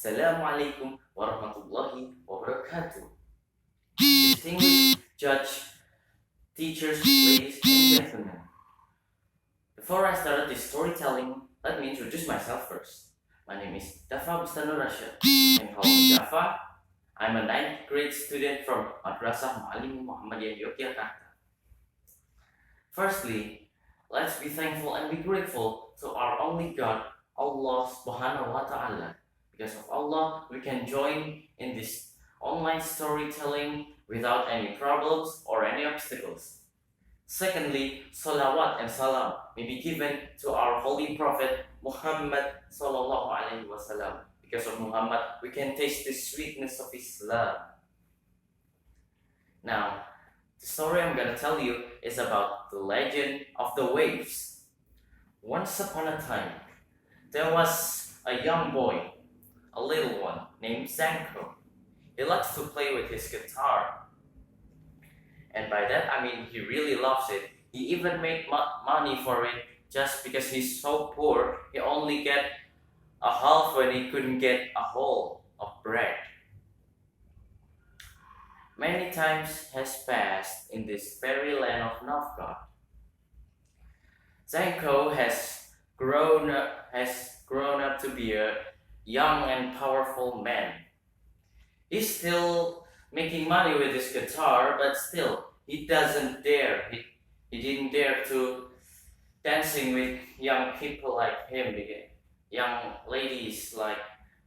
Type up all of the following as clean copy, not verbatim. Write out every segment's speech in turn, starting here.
Assalamualaikum warahmatullahi wabarakatuh. Distinguished judge, teachers, ladies and gentlemen. Before I start this storytelling, let me introduce myself first. My name is Daffa Bustanurrasyad. You can call me Daffa. I'm a 9th grade student from Madrasah Muallim Muhammadiyah Yogyakarta. Firstly, let's be thankful and be grateful to our only God, Allah Subhanahu wa Ta'ala. Because of Allah, we can join in this online storytelling without any problems or any obstacles. Secondly, salawat and salam may be given to our holy prophet Muhammad sallallahu alaihi wasallam. Because of Muhammad, we can taste the sweetness of Islam. Now, the story I'm gonna tell you is about the legend of the waves. Once upon a time, there was a young boy, a little one, named Zanko. He likes to play with his guitar. And by that, I mean he really loves it. He even made money for it just because he's so poor. He only get a half when he couldn't get a whole of bread. Many times has passed in this fairy land of Novgorod. Zanko has grown up to be a young and powerful man. He's still making money with his guitar, but still he doesn't dare. He didn't dare to dancing with young people like him, young ladies like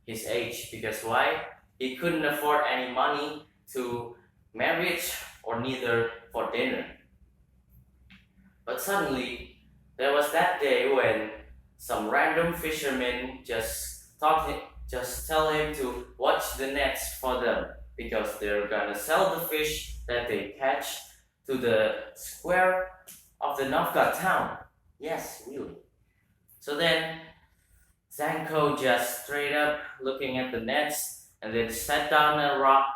his age. Because why? He couldn't afford any money to marriage or neither for dinner. But suddenly there was that day when some random fishermen just tell him to watch the nets for them, because they're gonna sell the fish that they catch to the square of the Novgorod town. Yes, really. So then Zanko just straight up looking at the nets and then sat down on a rock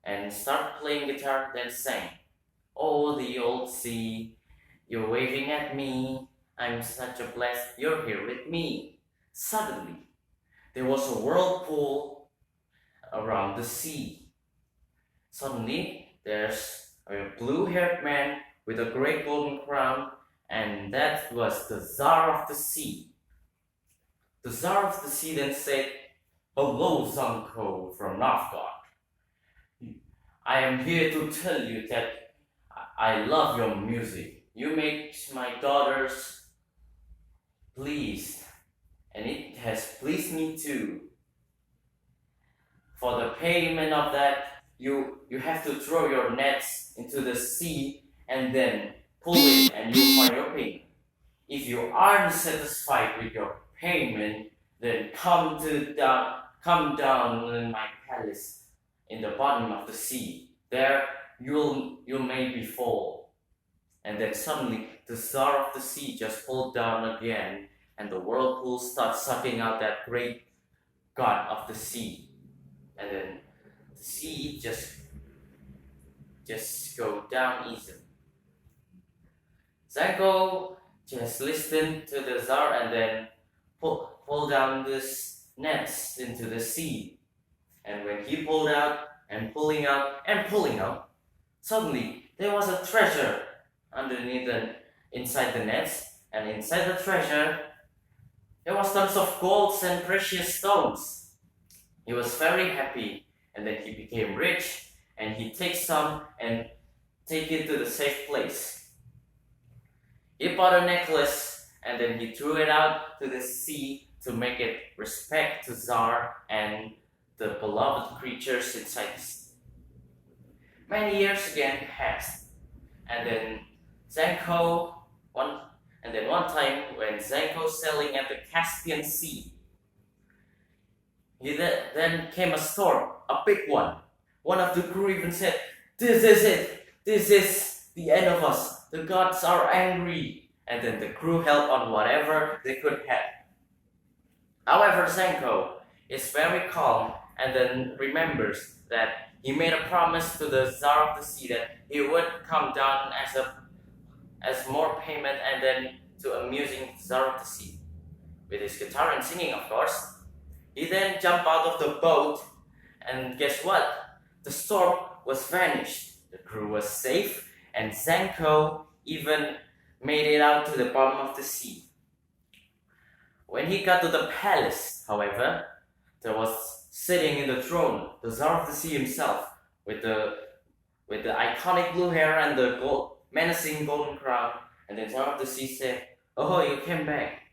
and started playing guitar, then sang, "Oh, the old sea, you're waving at me. I'm such a blessed you're here with me." Suddenly, there was a whirlpool around the sea. Suddenly, there's a blue-haired man with a great golden crown, and that was the Tsar of the Sea. The Tsar of the Sea then said, "Hello, Zanko from Novgorod. I am here to tell you that I love your music. You make my daughters pleased, and it has pleased me too. For the payment of that, you have to throw your nets into the sea and then pull it and you find your payment. If you aren't satisfied with your payment, then come down in my palace in the bottom of the sea. There you may be fall." And then suddenly the Tsar of the Sea just pulled down again, and the whirlpool starts sucking out that great god of the sea. And then the sea just go down easy. Zanko just listened to the Tsar and then pull down this nets into the sea. And when he pulled out and pulling out, suddenly there was a treasure inside the nets, and inside the treasure there was tons of golds and precious stones. He was very happy, and then he became rich, and he takes some and take it to the safe place. He bought a necklace and then he threw it out to the sea to make it respect to Tsar and the beloved creatures inside the sea. Many years again passed, and then one time when Zanko sailing at the Caspian Sea, then came a storm, a big one. One of the crew even said, "This is it. This is the end of us. The gods are angry." And then the crew held on whatever they could have. However, Zanko is very calm and then remembers that he made a promise to the Tsar of the Sea that he would come down as more payment and then to amusing Tsar of the Sea with his guitar and singing, of course. He then jumped out of the boat, and guess what? The storm was vanished. The crew was safe, and Zenko even made it out to the bottom of the sea. When he got to the palace, however, there was sitting in the throne the Tsar of the Sea himself, with the iconic blue hair and the menacing golden crown. And the Tsar of the Sea said, "Oh, you came back.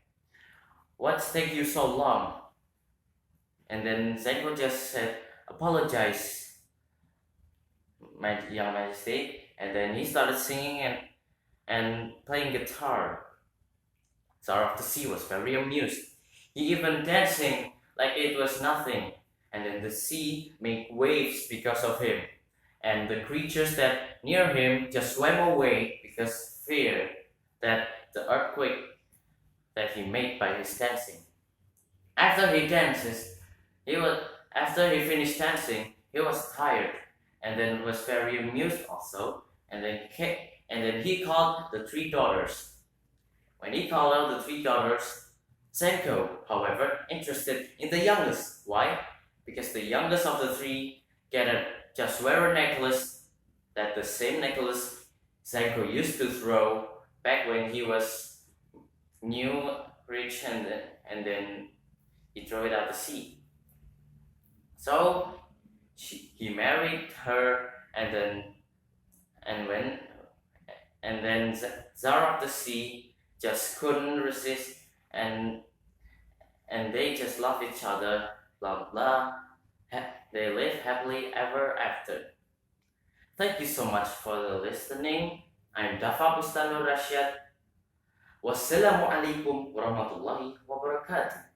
What's taking you so long?" And then Zenko just said, "Apologize, my young majesty." And then he started singing and playing guitar. Tsar of the Sea was very amused. He even dancing like it was nothing. And then the sea made waves because of him. And the creatures that near him just swam away because fear that the earthquake that he made by his dancing. After he finished dancing, he was tired and then was very amused also. And then he called the three daughters. When he called out the three daughters, Senko, however, interested in the youngest. Why? Because the youngest of the three just wear a necklace, that the same necklace Senko used to throw back when he was new, rich, and then he threw it out the sea. So he married her, and then Tsar of the Sea just couldn't resist, and they just loved each other, blah blah. They live happily ever after. Thank you so much for listening. I'm Daffa Bustanurrasyad. Wassalamualaikum warahmatullahi wabarakatuh.